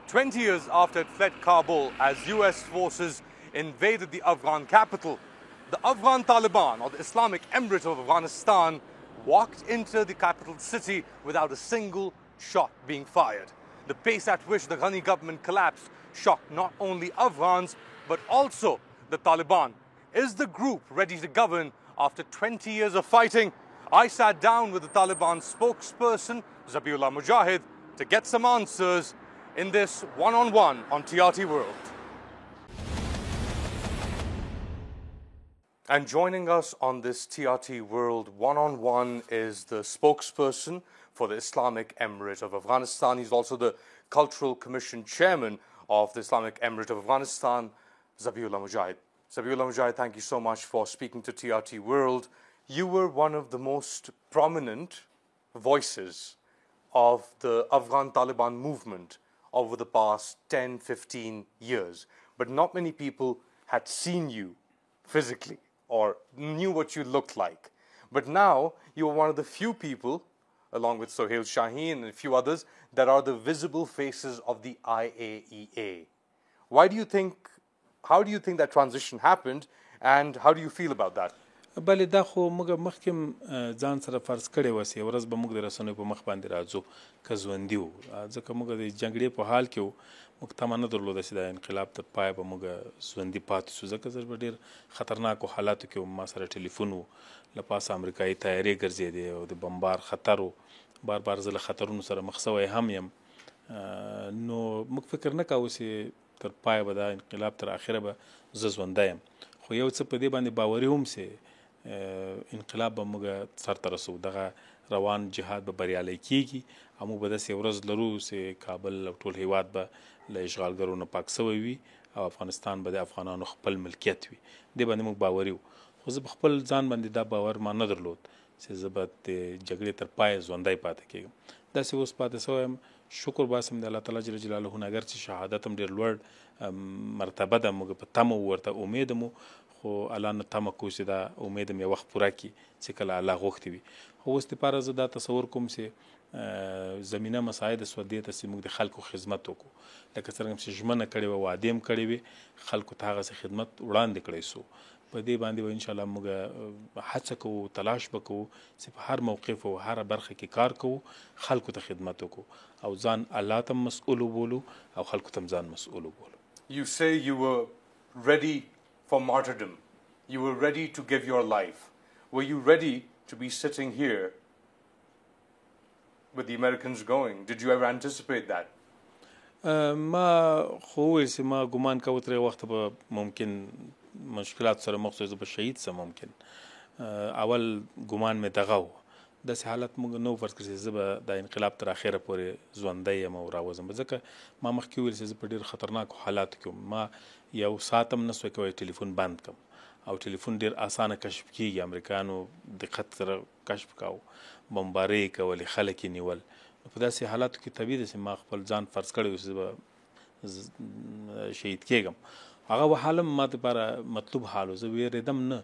20 years after it fled Kabul as US forces invaded the Afghan capital, the Afghan Taliban, or the Islamic Emirate of Afghanistan, walked into the capital city without a single shot being fired. The pace at which the Ghani government collapsed shocked not only Afghans, but also the Taliban. Is the group ready to govern after 20 years of fighting? I sat down with the Taliban spokesperson, Zabiullah Mujahid, to get some answers in this one-on-one on TRT World. And joining us on this TRT World one-on-one is the spokesperson for the Islamic Emirate of Afghanistan. He's also the Cultural Commission Chairman of the Islamic Emirate of Afghanistan, Zabiullah Mujahid. Zabiullah Mujahid, thank you so much for speaking to TRT World. You were one of the most prominent voices of the Afghan Taliban movement over the past 10, 15 years. But not many people had seen you physically or knew what you looked like. But now you are one of the few people, along with Sohail Shaheen and a few others, that are the visible faces of the IAEA. How do you think that transition happened, and how do you feel about that? بله دا خو موږ مخکې ځان سره فرض کړی وس یو ورځ به موږ د رسنیو په مخ باندې راځو که ژوندي وو ځکه موږ د جګړې په حال کې وو موږ تمه نه درلوده چې د انقلاب تر پایه به موږ ژوندي پاتې شو ځکه زه به ډېر خطرناکو حالاتو کې وم ما سره ټلیفون و له پاسه امریکایي طیارې ګرځېدې او د بمبار خطر و بار بار زه له خطرونو سره مخ سوی هم یم نو موږ فکر نه کوو چې تر پایه به دا انقلاب تر اخره به زه ژوندی یم خو یو څه په دې باندې باوري هم چې انقلاب به موږ سرته رسو دغه روان جهاد به بریالی کیږي او موږ به داسې ورځ لرو چې کابل او ټول هیواد به له اشغالګرو نه پاک سوی وي او افغانستان به د افغانانو خپل ملکیت وي دې باندې موږ باوري وو خو زه په خپل ځان باندې دا باور ما نه درلود چې زه به د جګړې تر پایه ژوندی پاتې کېږم داسې اوس پاتې سوی یم شکر باسم د الله تعالی جل جلاله نه اگر چې شهادت هم ډېر لوړ مرتبه ده موږ په تمه ورته امید مو خو الله نه تمه کوو چې دا امید مې وخت پوره کړي چې کله الله غوښتي وي خو اوس دپاره زه دا تصور کوم چې زمینه مساعد سوه دې ته چې موږ د خلکو خدمت وکړو لکه څرنګه چې ژمنه کړې وه وعدې هم کړې وې خلکو ته هغسې خدمت وړاندې کړی سو په دې باندې به انشاءالله موږ هڅه کوو تلاش به کوو چې په هر موقف او هره برخه کې کار کوو خلکو ته خدمت وکړو او ځان الله ته مسؤول وبولو او خلکو ته ځان مسؤول وبولو You say you were ready for martyrdom. You were ready to give your life. Were you ready to be sitting here with the Americans going? Did you ever anticipate that? ما خو وویل چې ما ګمان کوه ترې وخته به ممکن مشکلات سره مخ شو زه به شهید سم ممکن اول ګمان مې دغه و داسې حالت موږ نه و فرض کړی چې زه به د انقلاب تر اخره پورې ژوندی یم او راوځم ځکه ما مخکې وویل چې زه په ډېر خطرناکو حالاتو کې وم ما یو ساعت هم نه سوی کوی ټلیفون بند کړم او ټلیفون ډېر اسانه کشف کېږي امریکایانو دقت سره کشف کاوه بمبارۍ یې کولې خلک یې نیول نو په داسې حالاتو کې طبیعي ده چې ما خپل ځان فرض کړی و چې زه به شهید کېږم هغه حال هم ما دپاره مطلوب حال و زه ویرېدم نه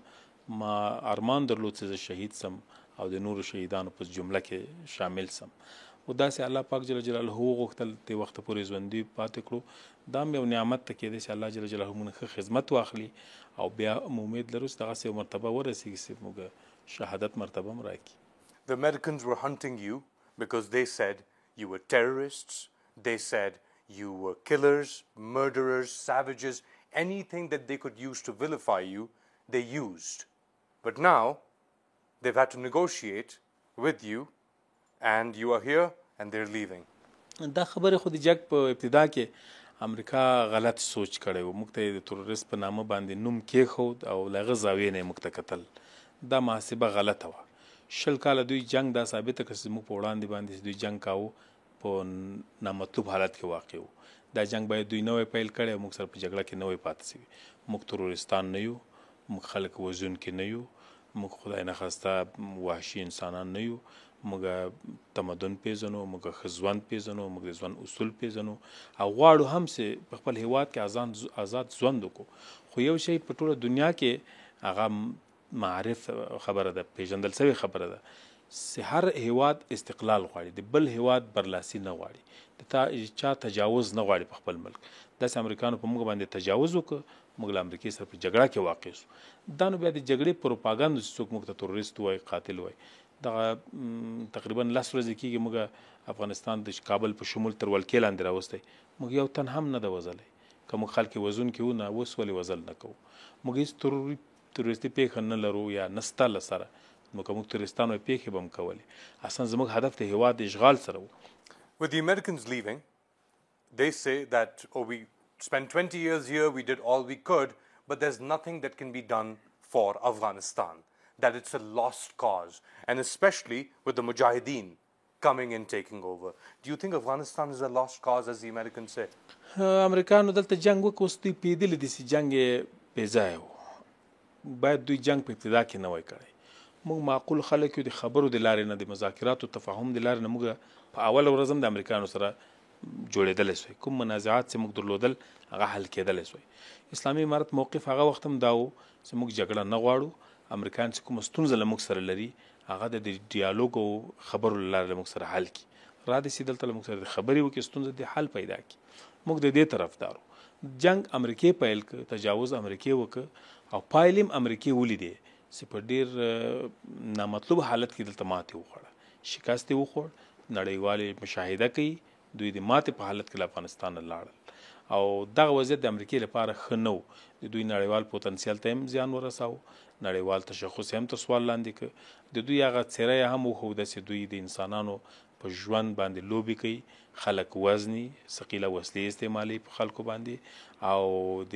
ما ارمان درلود چې زه شهید سم او د نورو شهیدانو په جمله کې شامل سم او داسې الله پاک جل جلاله وغوښتل دې وخته پورې ژوندي پاتې کړو دا هم یو نعمت ته کېدی چې الله جل جلاله موږ ښه خدمت واخلي او بیا امید لرو چې دغسې یو مرتبه ورسېږي چې موږ شهادت مرتبه هم راکړي The Americans were hunting you because they said you were terrorists, they said you were killers, murderers, savages, anything that they could use to vilify you, they used. But now they've had to negotiate with you and you are here and they're leaving. دا خبرې خو د جګ په ابتدا کې امریکا غلط سوچ کړی و موږ ته یې د تروریست په نامه باندې نوم کېښود او له هغه زاویې نه یې موږ ته کتل دا محاسبه غلطه وه 20 کاله دوی جنګ دا ثابته کړه چې موږ په وړاندې باندې دوی جنګ کاوه په نامطلوب حالت کې واقع و دا جنګ باید دوی نوی پیل کړی او موږ سره په جګړه کې نوی پاتې سوي موږ تروریستان نه یو موږ خلک وژونکي نه یو موږ خدای نخواسته وحشي انسانان نه یو موږ تمدن پیژنو موږ ښه ژوند پیژنو موږ د ژوند اصول پیژنو او غواړو هم چې په خپل هیواد کې آزاد ژوند وکړو خو یو شی په ټوله دنیا کې هغه معرف خبره ده پیژندل سوې خبره ده چې هر هیواد استقلال غواړي، د بل هیواد برلاسي نه غواړي، د چا تجاوز نه غواړي په خپل ملک. داسې امریکانو په موږ باندې تجاوز وکړ، موږ له امریکې سره په جګړه کې واقع شو. دا نو بیا د جګړې پروپاګاندا چې څوک موږ ته تروریست وایي، قاتل وایي. دغه تقریبا 10 ورځې کېږي موږ افغانستان د کابل په شمول تر ولکې لاندې راوستی، موږ یو تن هم نه ده وژلی. که موږ خلک وژونکي وو، نه اوس ولې وژل نه کوو؟ موږ هېڅ تروریستي پیښه نه لرو یا نسته له سره، نو که موږ تروریستان وای پیښې به هم کولې. اصلا زموږ هدف د هېواد د اشغال سره و. With the Americans leaving, they say that, oh, we spent 20 years here, we did all we could, but there's nothing that can be done for Afghanistan, that it's a lost cause, and especially with the Mujahideen coming and taking over. Do you think Afghanistan is a lost cause, as the Americans say? امریکانو دلته جنگ وکړ، اوس دوی پوهېدلي دي چې جنګ یې بې ځایه و، باید دوی جنگ په ابتدا کې نه وای کړی. موږ معقول خلک یو، د خبرو د لارې نه، د مذاکراتو تفاهم د لارې نه موږ په اوله ورځ هم د امریکانو سره جوړېدلی سوی، کوم منازعات چې موږ درلودل هغه حل کېدلی سوی. اسلامي امارت موقف هغه وخت هم دا و چې موږ جګړه نه غواړو، امریکایان چې کومه ستونزه له موږ سره لري هغه د ډیالوګ او خبرو له لارې له موږ سره حل کړي، را دې سي دلته له موږ سره د خبرې وکړي، ستونزه د حل پیدا کړي. موږ د دې طرفدارو. جنگ امریکې پیل کړ، تجاوز امریکې وکړ، او پایل هم امریکې ولیدې چې په ډېر نامطلوب حالت کې دلته ماتې وخوړه، شکست یې وخوړ. نړیوالې مشاهده کوي دوی د ماتې په حالت کې له افغانستان نه لاړل، او دغه وضعیت د امریکې لپاره ښه نه و. د دوی نړیوال پوتنسیال ته هم زیان ورساوه، نړیوال تشخص هم تر سوال لاندې کړ. د دوی هغه څېره یې هم وښوده چې دوی د انسانانو په ژوند باندې لوبې کوي، خلک وزني، ثقیله وسلې استعمالوي په خلکو باندې، او د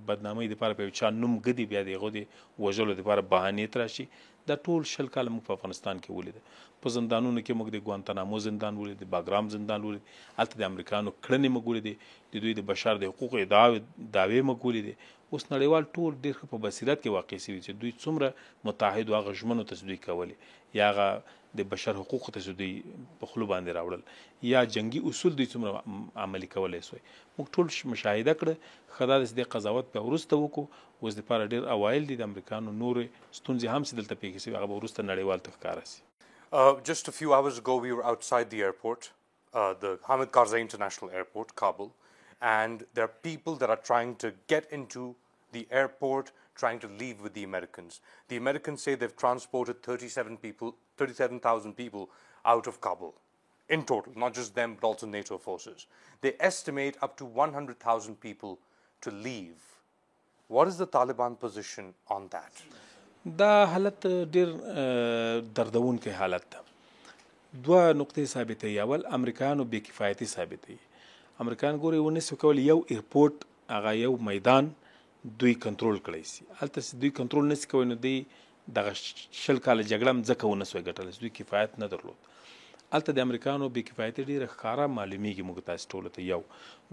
بدنامۍ دپاره په یو چا نوم ږدي، بیا د هغو د وژلو دپاره بهانې تراشي. دا ټول 20 کاله موږ په افغانستان کې ولیده. په زندانونو کې موږ د ګوانتانامو زندان ولید، د باګرام زندان ولید، هلته د امریکانو کړنې موږ ولیدې، د دوی د بشر د حقوقو دعوې موږ ولیدې. اوس نړیوال ټول ډېر ښه په بصیرت کې واقع شوي چې دوی څومره متحد و هغه ژمنو ته چې دوی کولې، یا هغه د بشر حقوقو ته چې دوی په خولو باندې راوړل، یا جنگي اصول دوی څومره عملي کولی سوی. موږ ټول مشاهده کړه. ښه دا ده چې دې قضاوت بیا وروسته وکړو. اوس دپاره ډېر اوایل دي د امریکانو نورې ستونزې هم چې دلته پیښې شوي، هغه به وروسته نړیوال ته ښکاره سي. Just a few hours ago, we were outside the airport, the Hamid Karzai International Airport, Kabul, and there are people that are trying to get into the airport, trying to leave with the Americans. The Americans say they've transported 37,000 people out of Kabul in total, not just them, but also NATO forces. They estimate up to 100,000 people to leave. What is the Taliban position on that? دا حالت ډېر دردونکی حالت ده. دوه نقطې ثابتوي. اول امریکایانو بې کفایتي ثابتوي. امریکایان ګوري ونسو کولی یو ایرپورټ، هغه یو میدان دوی کنټرول کړی سي. هلته چې دوی کنټرول نسي کوی، نو دوی دغه 20 کاله جګړه هم ځکه ونسوی ګټلی چې دوی کفایت نه درلود. هلته د امریکایانو بې کفایتي ډېره ښکاره معلومیږي موږ تاسې ټولو ته. یو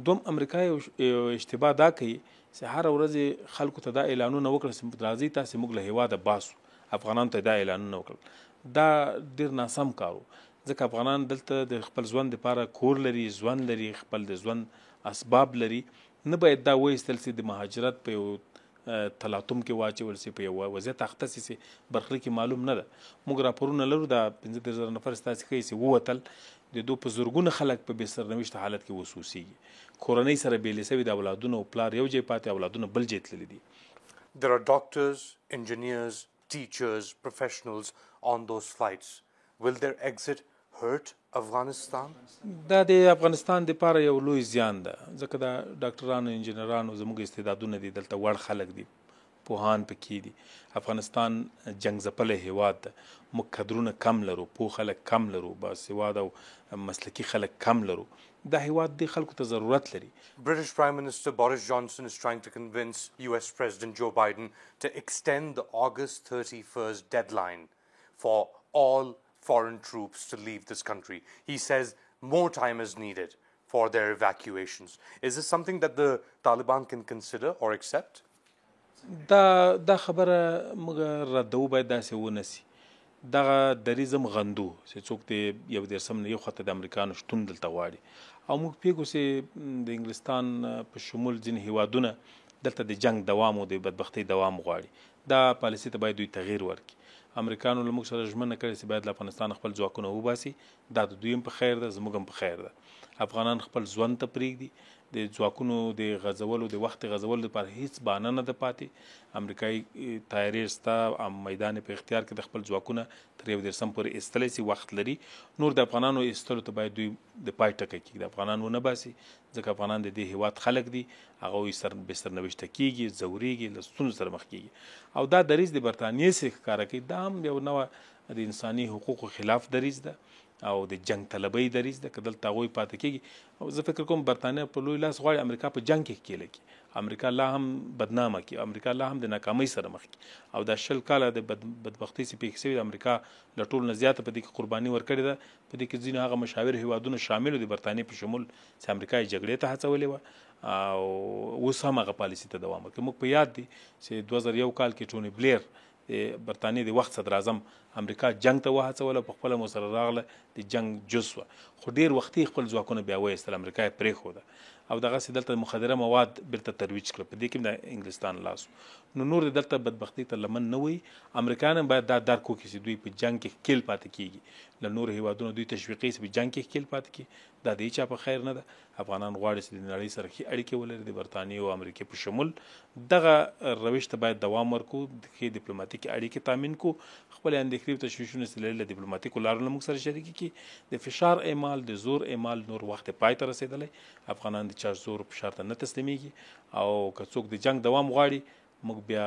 دوم، امریکا یو اشتباه دا کوي چې هره ورځ خلکو ته دا اعلانونه وکړه چې راځئ تاسې موږ له هېواده باسو، افغانانو ته دا اعلانونه وکړل. دا ډېر ناسم کار و، ځکه افغانان دلته د خپل ژوند دپاره کور لري، ژوند لري، خپل د ژوند اسباب لري. نه باید دا وایستل سي د مهاجرت په یو تلاطم کې واچول سي، په یو وضعیت اخته سي چې برخلیک معلوم نه ده. موږ راپورونه لرو، دا 15,000 نفر ستاسې ښیي چې ووتل، د دوی په زرګونه خلک په بې سرنوشته حالت کې وسوسېږي، کورنۍ سره بېلې سوي، د اولادونه او پلار یو ځای پاتې، اولادونه بل ځای تللي دي. There are doctors, engineers, teachers, professionals on those flights. Will their exit hurt Afghanistan? دا د افغانستان دپاره یو لوی زیان ده، ځکه دا ډاکټرانو، انجینرانو زموږ استعدادونه دي، دلته وړ خلک دي، پوهان پکې دي. افغانستان جنګ ځپلی هیواد ده. موږ کدرونه کم لرو، پوه خلک کم لرو، باسواده او مسلکي خلک کم لرو. دا هیواد دې خلکو ته ضرورت لري. British Prime Minister Boris Johnson is trying to convince US President Joe Biden to extend the August 31st deadline for all foreign troops to leave this country. He says more time is needed for their evacuations. Is this something that the Taliban can consider or accept? دا خبره موږ ردو، باید داسې ونسي. دغه دریځ هم غندو چې څوک د 11 نه یو خواته د امریکانو شتون دلته غواړي، او موږ پوهېږو چې د انګلستان په شمول ځینې هیوادونه دلته د جنګ دوام او د بدبختۍ دوام غواړي. دا پالیسي ته باید دوی تغییر ورکړي. امریکایانو له موږ سره ژمنه کړې چې باید له افغانستان خپل ځواکونه وباسي. دا د دوی هم په خیر ده، زموږ هم په خیر ده. افغانان خپل ژوند ته پرېږدي، د ځواکونو د غځولو د وخت غځولو لپاره هیڅ بهانه نه ده پاتې. امریکایي تیارې شته، میدان په اختیار کې د خپل ځواکونه تر 1 پورې ایستلی سي، وخت لري. نور د افغانانو ایستلو ته باید دوی د پای ټکی کېږي، د افغانان ونه باسي، ځکه افغانان د دې هېواد خلک دي. هغوی بې سرنوشته کېږي، ځورېږي، له ستونزو سره مخ کېږي. او دا دریځ د برټانیې څخه ښکاره کوي. دا هم یو نوع د انساني حقوقو خلاف دریځ ده او د جنگ طلبۍ دریځ ده. که دلته هغوی پاتې کېږي، او زه فکر کوم برټانیه په لوی لاس غواړي امریکا په جنگ کې ښکېله کړي، امریکا لا هم بدنامه کړي، امریکا لا هم د ناکامۍ سره مخ کړي. او دا 20 کاله د بدبختۍ چې پېښې شوي، د امریکا له ټولو نه زیاته په دې کې قرباني ورکړې ده. په دې کې ځینې هغه مشاور هېوادونه شامل د برټانیې په شمول چې امریکا یې جګړې ته هڅولې وه، او اوس هم هغه پالیسي ته دوام ورکوي. موږ په یاد دي چې 2001 کال کې ټوني بلیر د برټانیې د وخت صدر اعظم امریکا جنگ ته وهڅوله، په خپله مو سره راغله، د جنگ جز وه، خو ډېر وختي خپل ځواکونه بیا وایستل، امریکا یې پرېښوده. او دغسې دلته مخدره مواد بیرته ترویج کړه، په دې کې د انګلستان لاس و. نو نور دلته بدبختۍ ته لمن نه وي. امریکایان هم باید دا درک وکړي چې دوی په جنگ کې ښکېل پاتې کېږي، له نورو هېوادونو دوی تشویقوي چې په جنگ کې ښکېل پاتې کړي. دا د هېچا په خیر نه ده. افغانان غواړي چې د نړۍ سره ښې اړیکې ولري، د برټانیې او امریکې په شمول. دغه روش ته باید دوام ورکړو، ښې ډیپلوماتیکې اړیکې تامین کړو، خپلې اندېښنې او تشویشونه چې لري له ډیپلوماتیکو لارو له موږ سره شریکې کړي. د فشار اعمال، د زور اعمال نور وخت پای ته رسېدلی. افغانان د چا زور فشار ته نه تسلیمیږي، او که څوک د جنگ دوام غواړي، موږ بیا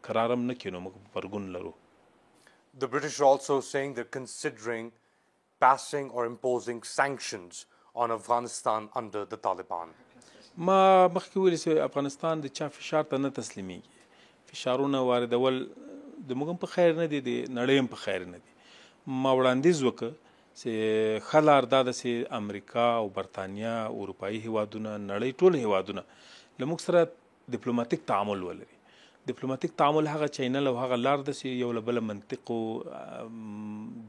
قرارم نه کینو، موږ پرګون لرو. The British are also saying they're considering passing or imposing sanctions on Afghanistan under the Taliban. ما مخکې ویلي چې افغانستان د چا فشار ته نه تسلیمیږي. فشارونه واردول د موږ هم په خیر نه دي، د نړۍ هم په خیر نه دي. ما وړاندیز وکړ چې ښه لار دا ده چې امریکا او برطانیه، اروپایي هېوادونه، نړۍ ټول هېوادونه له موږ سره ډیپلوماتیک تعامل ولري. ډیپلوماتیک تعامل هغه چینل او هغه لار ده چې یو له بله منطق او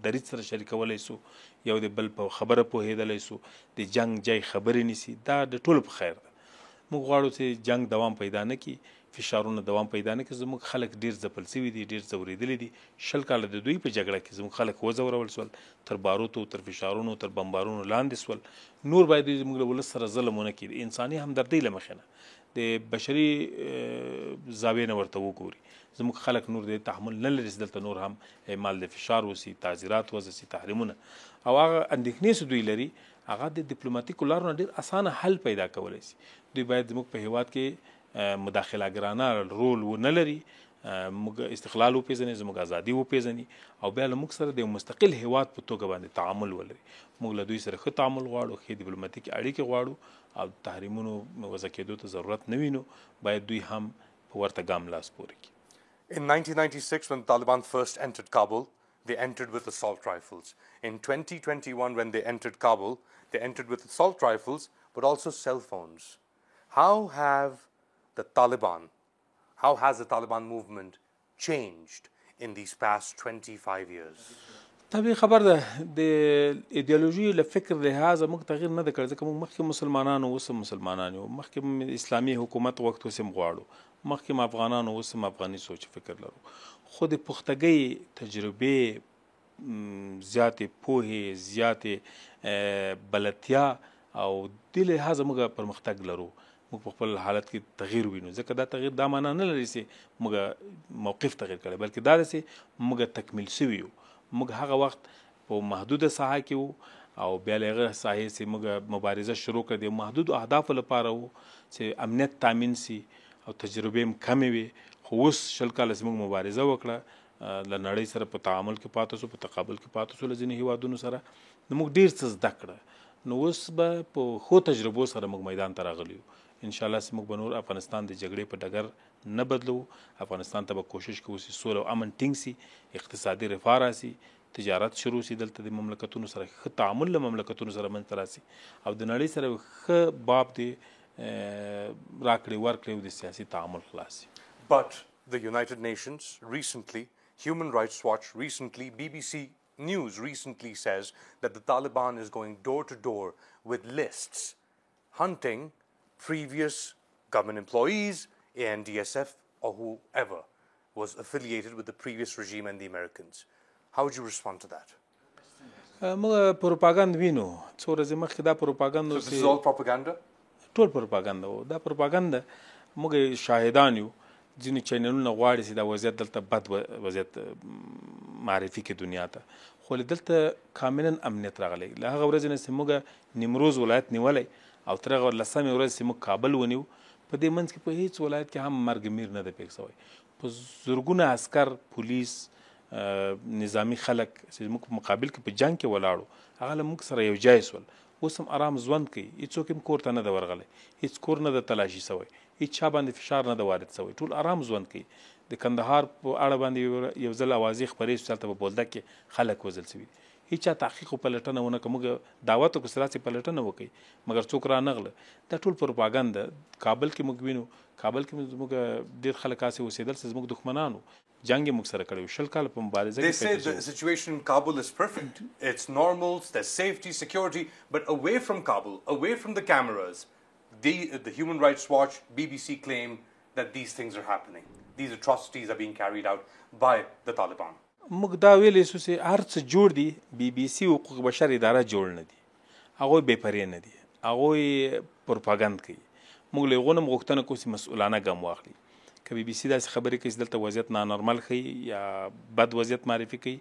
دریځ سره شریکولی سو، یو د بل په خبره پوهېدلی سو، د جنگ جای خبرې نیسي. دا د ټولو په خیر ده. موږ غواړو چې جنگ دوام پیدا نه کړي، فشارونه دوام پیدا نه کړي. زموږ خلک ډېر ځپل شوي دي، ډېر ځورېدلي دي. 20 کاله د دوی په جګړه کې زموږ خلک وځورول سول، تر باروتو، تر فشارونو، تر بمبارونو لاندې سول. نور باید دوی زموږ له ولس سره ظلم ونه کړي، د انساني همدردۍ له مخې نه، د بشري زاویې نه ورته وګوري. زموږ خلک نور د تحمل نه لري چې دلته نور هم اعمال د فشار وسي، تعزیرات وځي، تحریمونه. او هغه اندېښنې چې دوی لري، هغه د ډیپلوماتیکو لارو نه ډېر اسانه حل پیدا کولی شي. دوی باید زموږ په هېواد کې مداخله رول ونه لري، موږ استقلال وپېژني، زموږ ازادي وپېژني، او بیا له موږ سره د یو مستقل هېواد په توګه باندې تعامل ولري. موږ له دوی سره ښه تعامل غواړو، ښې ډیپلوماتیکې اړیکې غواړو، او تحریمونو وضع کېدو ته ضرورت نه وینو. باید دوی هم په ورته ګام لاس پورې کړي. In 1996, when the Taliban first entered Kabul, they entered with assault rifles. In 2021, when they entered Kabul, they entered with assault rifles, but also cell phones. How has the Taliban movement changed in these past 25 years? طبیعي خبر ده، د ایدیالوژي له فکر لحاظه موږ تغیر نه ده کړی، ځکه موږ مخکې مسلمانان اوس هم مسلمانان یو، مخکې اسلامي حکومت وخت اوس هم غواړو، مخکې هم افغانان اوس هم افغاني سوچ فکر لرو. خو د پختګۍ تجربې، زیاتې پوهې، زیاتې بلدتیا او دې لحاظه موږ پرمختګ لرو. موږ په خپل حالت کې تغیر وینو، ځکه دا تغیر دا معنا نه لري چې موږ موقف تغیر کړی، بلکې دا ده چې موږ تکمیل شوي یو. موږ هغه وخت په محدوده ساحه کې وو، او بیا له هغه ساحې چې موږ مبارزه شروع کړه د محدودو اهدافو لپاره وو چې امنیت تامین سي او تجربې هم کمې وي. خو اوس 20 کاله چې موږ مبارزه وکړه، له نړۍ سره په تعامل کې پاتې سو، په تقابل کې پاتې سو له ځینې هېوادونو سره، نو موږ ډېر څه زده کړه. نو اوس به په ښو تجربو سره موږ میدان ته راغلي یو. انشاءالله چې موږ به نور افغانستان د جګړې په ډګر نه بدلو. افغانستان ته به کوشش کوو چې سوله او امن ټینګ سي، اقتصادي رفاه راسي، تجارت شروع سي، دلته د مملکتونو سره ښه تعامل له مملکتونو سره منځته راسي، او د نړۍ سره ښه باب د راکړې ورکړې او د سیاسي تعامل خلاص سي. But the United Nations recently, Human Rights Watch recently, BBC News recently says that the Taliban is going door to door with lists hunting previous government employees, ANDSF or whoever was affiliated with the previous regime and the Americans. How would you respond to that? موږ پروپاګند وینو څو ورځې مخکې دا پروپاګند So this is all propaganda? ټول پروپاګند و دا پروپاګند موږ شاهدان یو ځینې چینلونه غواړي چې دا وضعیت دلته بد وضعیت معرفي کړي دنیا ته خو دلته کاملا امنیت راغلی له هغه ورځې نه چې موږ نیمروز ولایت نیولی او تر هغه 10مې ورځې چې موږ کابل ونیو په دې منځ کې په هیڅ ولایت کې هم مرګ میر نه دی پېښ شوی په زرګونه عسکر پولیس نظامی خلک چې موږ په مقابل کې په جنګ کې ولاړو هغه له موږ سره یو ځای سول اوس هم آرام ژوند کوي هېڅوک هم کور ته نه ده ورغلی هېڅ کور نه ده تلاشي شوی هېڅ چا باندې فشار نه ده وارد شوی ټول آرام ژوند کوي د کندهار په اړه باندې یو ځل اوازې خپرې شوې هلته په بولدک کې خلک وژل شوي دي هېڅ چا تحقیق او پلټنه ونه کړه موږ دعوت وکړو چې راسئ پلټنه وکړئ مګر څوک رانغله دا ټول پروپاګند ده کابل کې موږ وینو کابل کې زموږ ډېر خلک هسې اوسېدل چې زموږ دښمنانو جنگ یې موږ سره کړی و 20 کاله په مبارزه They say the situation in Kabul is perfect. It's normal, there's safety, security, but away from Kabul, away from the cameras, the Human Rights Watch, BBC claim that these things are happening. These atrocities are being carried out by the Taliban. موږ دا ویلی سو چې هر څه جوړ دي BBC حقوق بشر اداره جوړ نه دي هغوی بې پرې نه دي هغوی پروپاګند کوي موږ له هغو نه غوښتنه کوو چې مسؤلانه ګام واخلي که BBC داسې خبرې کوي چې دلته وضعیت نانورمل ښیي یا بد وضعیت معرفي کوي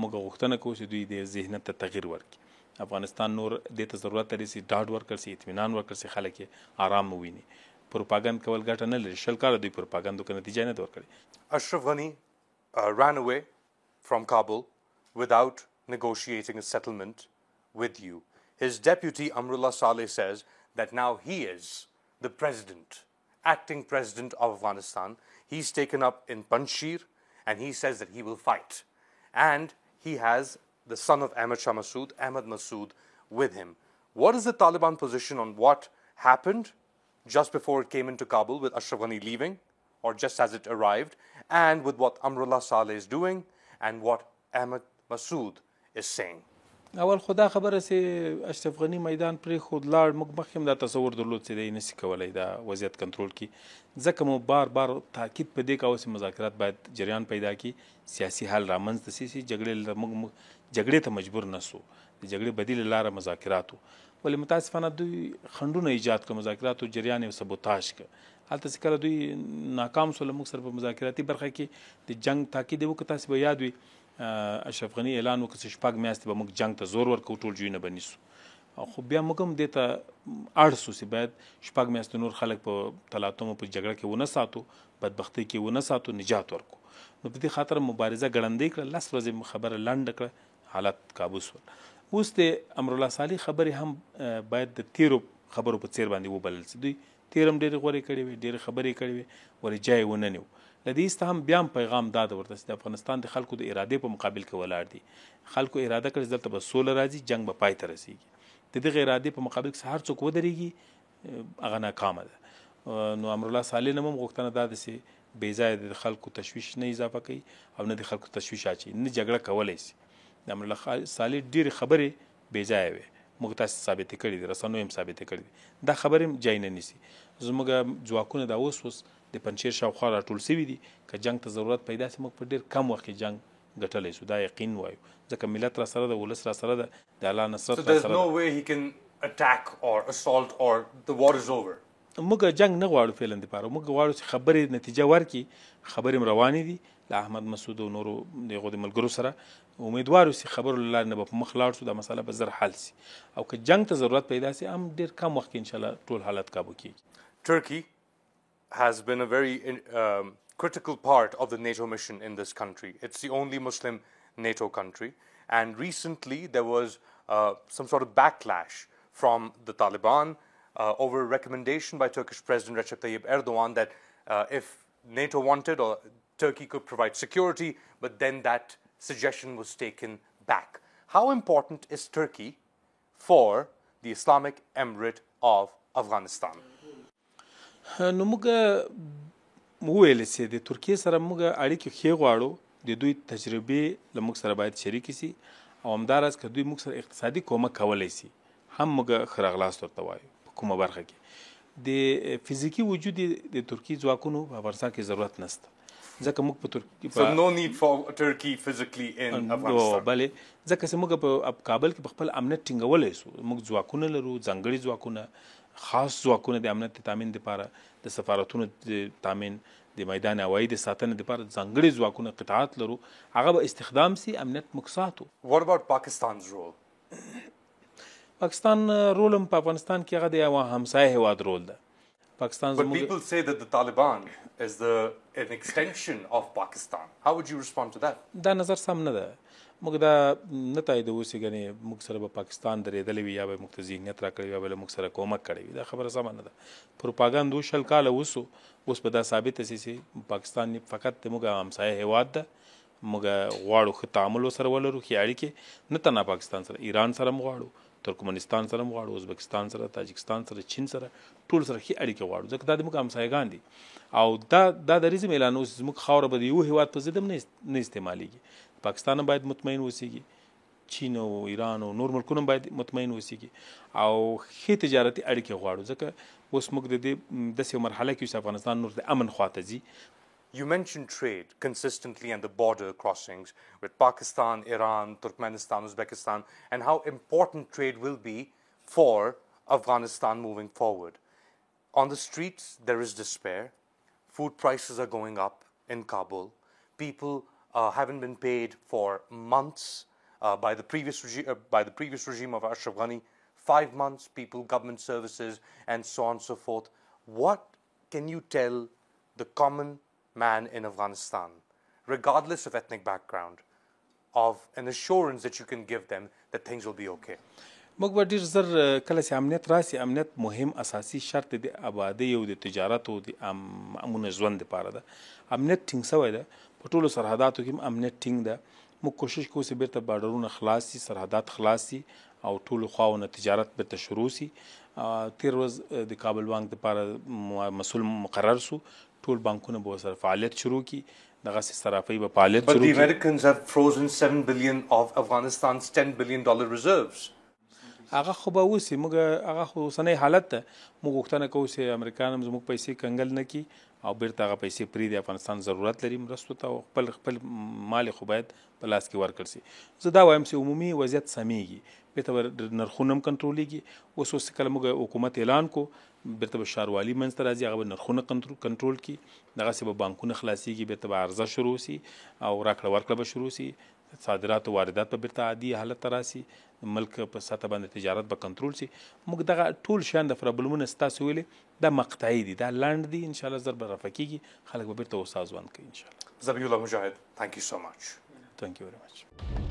موږ غوښتنه کوو چې دوی د ذهنیت ته تغییر ورکړي افغانستان نور دې ته ضرورت لري چې ډاډ ورکړي چې اطمینان وکړي چې خلک یې آرام وویني پروپاګند کول ګټه نه لري 20 کاله دوی پروپاګند وکړي نتیجه نه ده ورکړې Ashraf Ghani ran away from Kabul without negotiating a settlement with you. His deputy Amrullah Saleh says that now he is the president, acting president of Afghanistan. He's taken up in Panjshir and he says that he will fight. And he has the son of Ahmad Shah Massoud, Ahmad Massoud, with him. What is the Taliban position on what happened just before it came into Kabul with Ashraf Ghani leaving, or just as it arrived, and with what Amrullah Saleh is doing, and what Ahmad Massoud is saying? اول خو دا خبره چې اشرف غني میدان پرېښود لاړ موږ مخکې هم دا تصور درلود چې دی نشي کولی دا وضعیت کنټرول کړي ځکه مو بار بار تاکید په دې کاوه چې مذاکرات باید جریان پیدا کړي سیاسي حل رامنځته شي چې جګړې ته مجبور نه سو د جګړې بدیله لاره مذاکرات و ولې متاسفانه دوی خنډونه ایجاد کړه مذاکراتو جریان یې سبوتاژ کړه هلته چې کله دوی ناکام سول موږ سره په مذاکراتي برخه کې د جنګ تاکید یې وکړه تاسې به یاد وي اشرف غني اعلان وکړ چې 6 میاشتې به موږ جنګ ته زور ورکړو ټول جویونه به نیسو خو بیا موږ هم دې ته اړ سو چې باید 6 میاشتې نور خلک په تلاطم په جګړه کې ونه ساتو بدبختۍ کې ونه ساتو نجات ورکو نو په دې خاطر مبارزه ګړندۍ کړه 10 ورځې خبره لنډه کړه حالت کابو شول اوس د امرالله صالح خبرې هم باید د تیرو خبرو په څیر باندې وبلل شي دوی تیر هم ډېرې غورې کړې وې ډېرې خبرې کړې وې ولې جای ونه نیو له دې ایسته هم بیا هم پیغام دا ده ورته چې د افغانستان د خلکو د ارادې په مقابل کې ولاړ دي خلکو اراده کړې چې دلته به سوله راځي جنګ به پای ته رسېږي د دغې ارادې په مقابل کې هر څوک ودرېږي هغه ناکامه ده نو امرالله صالح نه هم غوښتنه دا ده چې بې ځایه د خلکو تشویش نه اضافه کوي او نه د خلکو تشویش اچوي نه جګړه کولی شي د امرالله صالح ډېرې خبرې بې ځایه وې موږ تاسې ثابتې کړي دي رسنیو هم ثابتې کړي دي دا خبرې هم جای نه نیسي زموږ ځواکونه دا اوس د پنجشیر شاوخوا راټول شوي دي که جنګ ته ضرورت پیدا شي موږ په ډېر کم وخت کې جنګ ګټلی شو دا یقین وایو ځکه ملت را سره ده ولس را سره ده د الله نصرت را سره ده So there's no way he can attack or assault or the war is over. موږ جنګ نه غواړو فعلا دپاره موږ غواړو چې خبرې نتیجه ورکړي خبرې هم روانې دي له احمد مسعود او نورو دغو د ملګرو سره امیدوار اوسي خبرو له لارې نه به په مخ لاړ شو دا مسله به زر حل شي او که جنګ ته ضرورت پیدا شي هم ډېر کم وخت کې انشاءالله ټول حالت کابو کیږي Turkey has been a very critical part of the NATO mission in this country. It's the only Muslim NATO country. And recently there was some sort of backlash from the Taliban over a recommendation by Turkish President Recep Tayyip Erdogan that if NATO wanted or Turkey could provide security, but then that suggestion was taken back. How important is Turkey for the Islamic Emirate of Afghanistan? نو موږ وویل چې د ترکیې سره موږ اړیکې ښې غواړو د دوی تجربې له موږ سره باید شریکې شي او همداراز که دوی موږ سره اقتصادي کومک کولی شي هم موږ ښه راغلاست ورته وایو په کومه برخه کې د فزیکي وجود د ترکیې ځواکونو په افغانستان کې ضرورت نشته ځکه موږ په ترکیه So no need for Turkey physically in Afghanistan. بلې ځکه چې موږ په کابل کې په خپل امنیت ټینګولی سو موږ ځواکونه لرو ځانګړي ځواکونه خاص ځواکونه د امنیت د تامین دپاره د سفارتونو د تامین د میدان هوایي د ساتنې دپاره ځانګړي ځواکونه قطعات لرو هغه به استخدام سي امنیت موږ ساتو. What about Pakistan's role? پاکستان رول هم په افغانستان کې هغه د یو همسایه هیواد رول ده. پاکستان But people say that the Taliban is an extension of Pakistan. How would you respond to that? دا نظر سم نه ده. موږ دا نه تاییدوو چې ګنې موږ سره به پاکستان درېدلی وي یا به موږ ته ذهنیت راکړی وي یا به له موږ سره کومک کړی وي. دا خبره سمه نه ده. پروپاګاندا 2 کاله وسو اوس به دا ثابته سي چې پاکستان فقط د موږ همسایه هیواد ده. موږ غواړو ښه تعامل ورسره ولرو ښې اړیکې نه تنها پاکستان سره ایران سره هم غواړو ترکمنستان سره هم غواړو ازبکستان سره تاجکستان سره چین سره ټول سره ښې اړیکې غواړو ځکه دا د موږ همسایګان دي او دا دریځم اعلان اوس زموږ خاوره به د یو هیواد په ضد هم نه استعمالیږي. پاکستان هم باید مطمئن اوسیږي چین او ایران او نور ملکونه هم باید مطمئن اوسیږي او ښې تجارتي اړیکې غواړو ځکه اوس موږ د دې داسې مرحله کې چې افغانستان نور د امن خواته ځي. You mentioned trade consistently and the border crossings with Pakistan, Iran, Turkmenistan, Uzbekistan, and how important trade will be for Afghanistan moving forward. On the streets, there is despair. Food prices are going up in Kabul. People haven't been paid for months by the previous regime of Ashraf Ghani. 5 months, people, government services, and so on and so forth. What can you tell the common man in Afghanistan, regardless of ethnic background, of an assurance that you can give them that things will be okay? موږ به ډېر زر کله چې امنیت راسي امنیت مهم اساسي شرط د آبادۍ او د تجارت او د امن ژوند دپاره ده. امنیت ټینګ سوی ده په ټولو سرحداتو کې هم امنیت ټینګ ده. موږ کوشش کوو چې بیرته بارډرونه خلاص سي سرحدات خلاص سي او ټولو خواونه تجارت بیرته شروع سي. تېر ورځ د کابل بانک دپاره مسؤل مقرر سو ټول بانکونه به ورسره فعالیت شروع کړي دغسې صرافۍ به فعالیت شروع کړي. But the Americans have frozen $7 billion of Afghanistan's $10 billion reserves. هغه خو به اوسي موږ هغه خو اوسنی حالت ده. موږ غوښتنه کوو چې امریکایان هم زموږ پیسې کنګل نه کړي او بیرته هغه پیسې پرېږدي. افغانستان ضرورت لري مرستو ته او خپل مال خو باید په لاس کې ورکړل سي. زه دا وایم چې عمومي وضعیت سمیږي بیرته به نرخونه هم کنټرولېږي. اوس کله موږ حکومت اعلان کو بیرته به ښاروالي منځته راځي هغه به نرخونه کنټرول کړي دغسې به بانکونه خلاصېږي بیرته به عرضه شروع سي او راکړه ورکړه به شروع سي. صادرات او واردات به بیرته عادي حالت ته راسي. ملک په سطح باندې تجارت به کنټرول سي. موږ دغه ټول شیان د پرابلمونه ستاسو ویلې دا مقطعي دي دا لنډ دي انشاءالله زر به رفع کېږي خلک به بیرته هوسا ژوند کوي انشاءالله. Zabiullah Mujahid, thank you so much. Thank you very much.